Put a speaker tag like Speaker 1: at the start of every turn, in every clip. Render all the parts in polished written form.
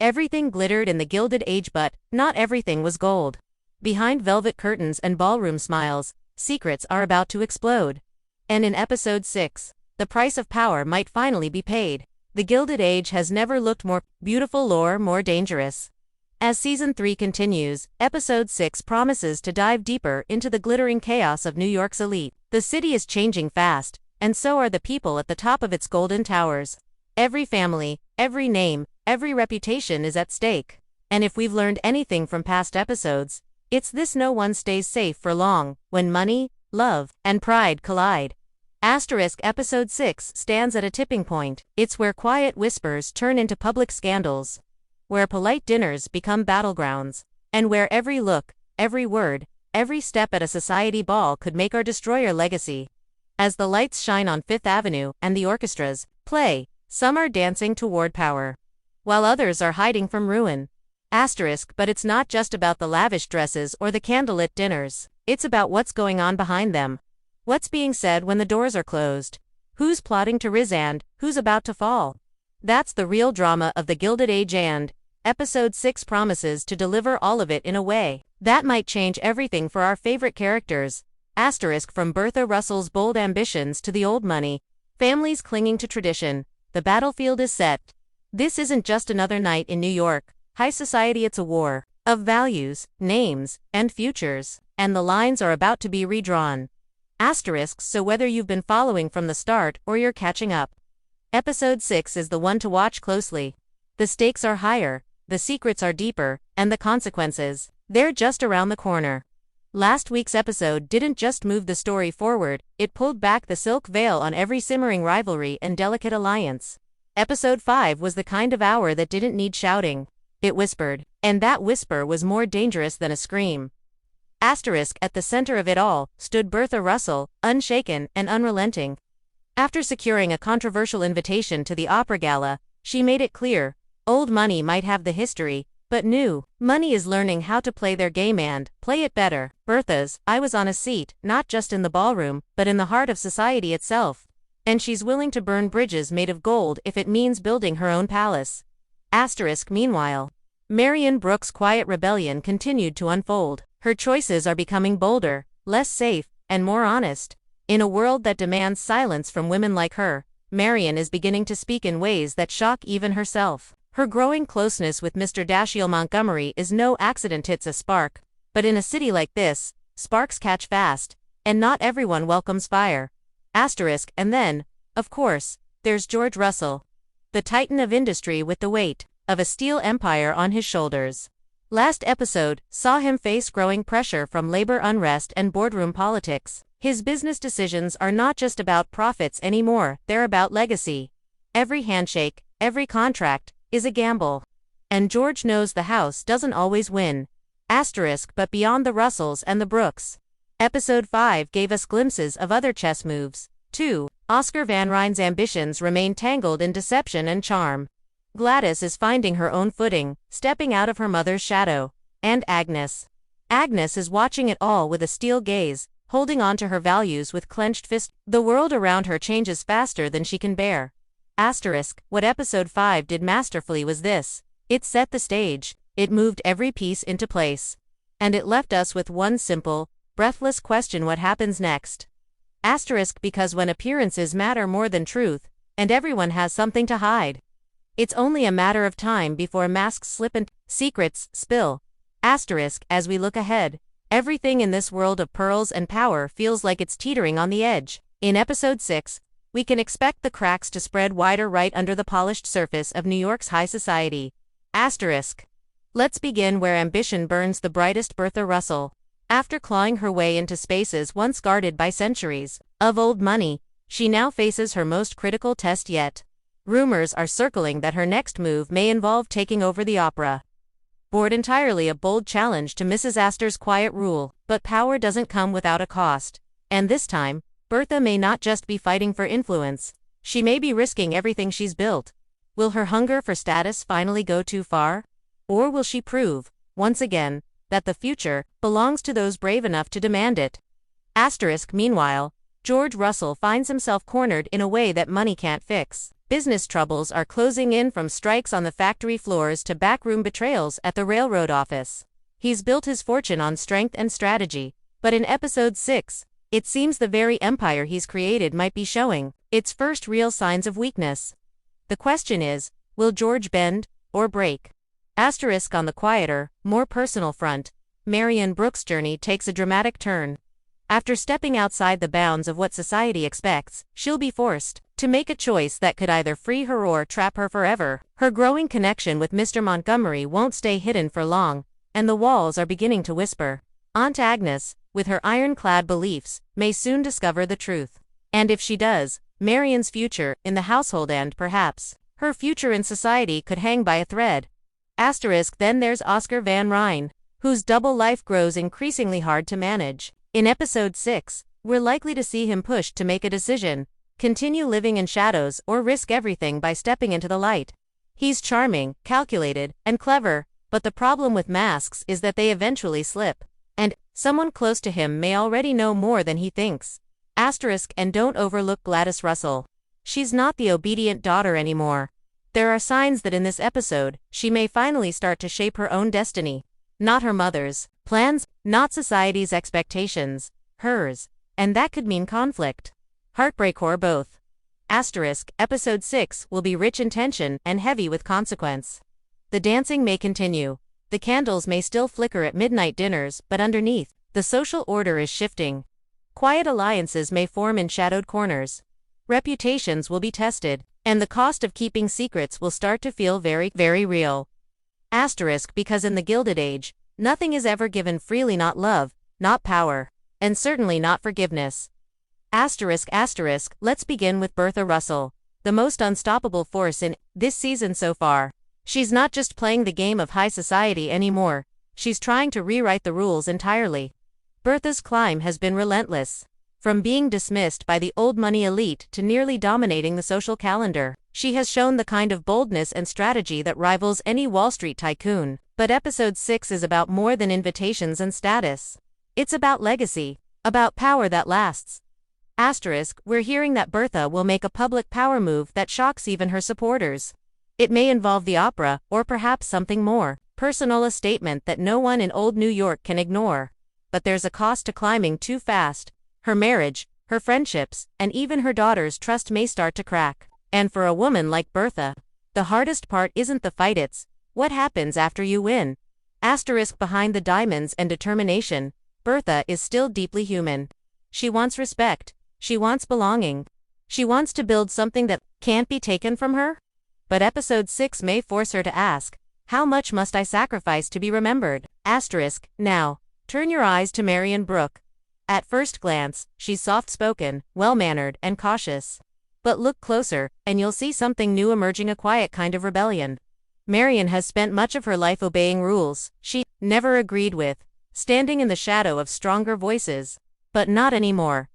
Speaker 1: Everything glittered in the Gilded Age, but not everything was gold. Behind velvet curtains and ballroom smiles, secrets are about to explode. And in episode 6, the price of power might finally be paid. The Gilded Age has never looked more beautiful or more dangerous. As season 3 continues, episode 6 promises to dive deeper into the glittering chaos of New York's elite. The city is changing fast, and so are the people at the top of its golden towers. Every family, every name, every reputation is at stake. And if we've learned anything from past episodes, it's this: no one stays safe for long when money, love, and pride collide. Episode 6 stands at a tipping point. It's where quiet whispers turn into public scandals, where polite dinners become battlegrounds, and where every look, every word, every step at a society ball could make or destroy your legacy. As the lights shine on Fifth Avenue and the orchestras play, some are dancing toward power, while others are hiding from ruin. But it's not just about the lavish dresses or the candlelit dinners. It's about what's going on behind them. What's being said when the doors are closed? Who's plotting to rise and who's about to fall? That's the real drama of the Gilded Age, and episode 6 promises to deliver all of it in a way that might change everything for our favorite characters. From Bertha Russell's bold ambitions to the old money families clinging to tradition, the battlefield is set. This isn't just another night in New York high society, it's a war of values, names, and futures, and the lines are about to be redrawn. So whether you've been following from the start or you're catching up, episode 6 is the one to watch closely. The stakes are higher, the secrets are deeper, and the consequences, they're just around the corner. Last week's episode didn't just move the story forward, it pulled back the silk veil on every simmering rivalry and delicate alliance. Episode 5 was the kind of hour that didn't need shouting. It whispered, and that whisper was more dangerous than a scream. At the center of it all stood Bertha Russell, unshaken and unrelenting. After securing a controversial invitation to the opera gala, she made it clear, old money might have the history, but new money is learning how to play their game and play it better. Bertha's "I was on a seat, not just in the ballroom, but in the heart of society itself. And she's willing to burn bridges made of gold if it means building her own palace." Meanwhile, Marian Brook's quiet rebellion continued to unfold. Her choices are becoming bolder, less safe, and more honest. In a world that demands silence from women like her, Marian is beginning to speak in ways that shock even herself. Her growing closeness with Mr. Dashiell Montgomery is no accident. It's a spark. But in a city like this, sparks catch fast, and not everyone welcomes fire. And then, of course, there's George Russell, the titan of industry with the weight of a steel empire on his shoulders. Last episode saw him face growing pressure from labor unrest and boardroom politics. His business decisions are not just about profits anymore, they're about legacy. Every handshake, every contract, is a gamble. And George knows the house doesn't always win. But beyond the Russells and the Brooks, episode 5 gave us glimpses of other chess moves, too. Oscar Van Ryn's ambitions remain tangled in deception and charm. Gladys is finding her own footing, stepping out of her mother's shadow. And Agnes is watching it all with a steel gaze, holding on to her values with clenched fists. The world around her changes faster than she can bear. What episode 5 did masterfully was this: it set the stage, it moved every piece into place. And it left us with one simple, breathless question: what happens next? Because when appearances matter more than truth, and everyone has something to hide, it's only a matter of time before masks slip and secrets spill. As we look ahead, everything in this world of pearls and power feels like it's teetering on the edge. In episode 6, we can expect the cracks to spread wider right under the polished surface of New York's high society. Let's begin where ambition burns the brightest. Bertha Russell. After clawing her way into spaces once guarded by centuries of old money, she now faces her most critical test yet. Rumors are circling that her next move may involve taking over the opera board entirely, a bold challenge to Mrs. Astor's quiet rule. But power doesn't come without a cost. And this time, Bertha may not just be fighting for influence, she may be risking everything she's built. Will her hunger for status finally go too far? Or will she prove, once again, that the future belongs to those brave enough to demand it? Meanwhile, George Russell finds himself cornered in a way that money can't fix. Business troubles are closing in, from strikes on the factory floors to backroom betrayals at the railroad office. He's built his fortune on strength and strategy, but in episode 6, it seems the very empire he's created might be showing its first real signs of weakness. The question is, will George bend or break? Asterisk. On the quieter, more personal front, Marian Brook's journey takes a dramatic turn. After stepping outside the bounds of what society expects, she'll be forced to make a choice that could either free her or trap her forever. Her growing connection with Mr. Montgomery won't stay hidden for long, and the walls are beginning to whisper. Aunt Agnes, with her ironclad beliefs, may soon discover the truth. And if she does, Marian's future in the household and perhaps her future in society could hang by a thread. Asterisk. Then there's Oscar Van Ryn, whose double life grows increasingly hard to manage. In episode 6, we're likely to see him pushed to make a decision: continue living in shadows or risk everything by stepping into the light. He's charming, calculated, and clever, but the problem with masks is that they eventually slip. And someone close to him may already know more than he thinks. Asterisk. And don't overlook Gladys Russell. She's not the obedient daughter anymore. There are signs that in this episode, she may finally start to shape her own destiny. Not her mother's plans, not society's expectations, hers. And that could mean conflict, heartbreak, or both. Asterisk. Episode 6 will be rich in tension and heavy with consequence. The dancing may continue. The candles may still flicker at midnight dinners, but underneath, the social order is shifting. Quiet alliances may form in shadowed corners. Reputations will be tested, and the cost of keeping secrets will start to feel very, very real. Asterisk. Because in the Gilded Age, nothing is ever given freely, not love, not power, and certainly not forgiveness. Asterisk. Asterisk. Let's begin with Bertha Russell, the most unstoppable force in this season so far. She's not just playing the game of high society anymore, she's trying to rewrite the rules entirely. Bertha's climb has been relentless. From being dismissed by the old money elite to nearly dominating the social calendar, she has shown the kind of boldness and strategy that rivals any Wall Street tycoon. But episode 6 is about more than invitations and status. It's about legacy, about power that lasts. Asterisk. We're hearing that Bertha will make a public power move that shocks even her supporters. It may involve the opera, or perhaps something more personal, a statement that no one in old New York can ignore. But there's a cost to climbing too fast. Her marriage, her friendships, and even her daughter's trust may start to crack. And for a woman like Bertha, the hardest part isn't the fight, it's what happens after you win. Asterisk. Behind the diamonds and determination, Bertha is still deeply human. She wants respect. She wants belonging. She wants to build something that can't be taken from her. But episode 6 may force her to ask, how much must I sacrifice to be remembered? Asterisk. Now, turn your eyes to Marian Brook. At first glance, she's soft-spoken, well-mannered, and cautious. But look closer, and you'll see something new emerging, a quiet kind of rebellion. Marian has spent much of her life obeying rules she never agreed with, standing in the shadow of stronger voices. But not anymore.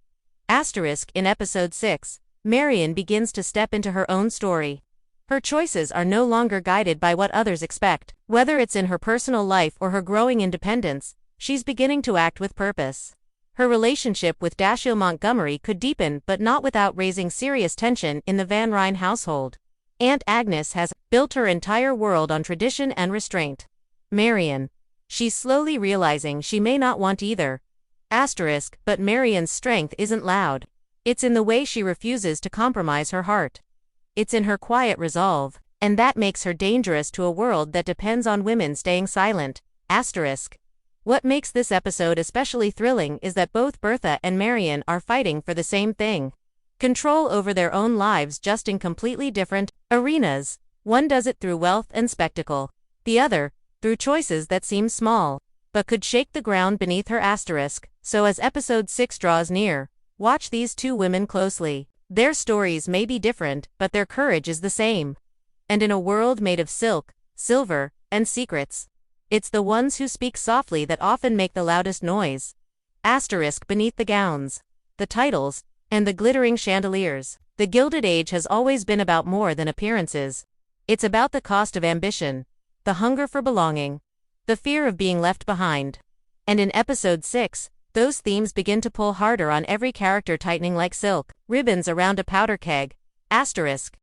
Speaker 1: Asterisk. In episode 6, Marian begins to step into her own story. Her choices are no longer guided by what others expect. Whether it's in her personal life or her growing independence, she's beginning to act with purpose. Her relationship with Dashiell Montgomery could deepen, but not without raising serious tension in the Van Ryn household. Aunt Agnes has built her entire world on tradition and restraint. Marian. She's slowly realizing she may not want either. Asterisk. But Marian's strength isn't loud. It's in the way she refuses to compromise her heart. It's in her quiet resolve, and that makes her dangerous to a world that depends on women staying silent. Asterisk. What makes this episode especially thrilling is that both Bertha and Marian are fighting for the same thing: control over their own lives, just in completely different arenas. One does it through wealth and spectacle. The other, through choices that seem small, but could shake the ground beneath her. Asterisk. So as episode 6 draws near, watch these two women closely. Their stories may be different, but their courage is the same. And in a world made of silk, silver, and secrets, it's the ones who speak softly that often make the loudest noise. Asterisk. Beneath the gowns, the titles, and the glittering chandeliers, the Gilded Age has always been about more than appearances. It's about the cost of ambition, the hunger for belonging, the fear of being left behind. And in episode 6, those themes begin to pull harder on every character, tightening like silk ribbons around a powder keg. Asterisk.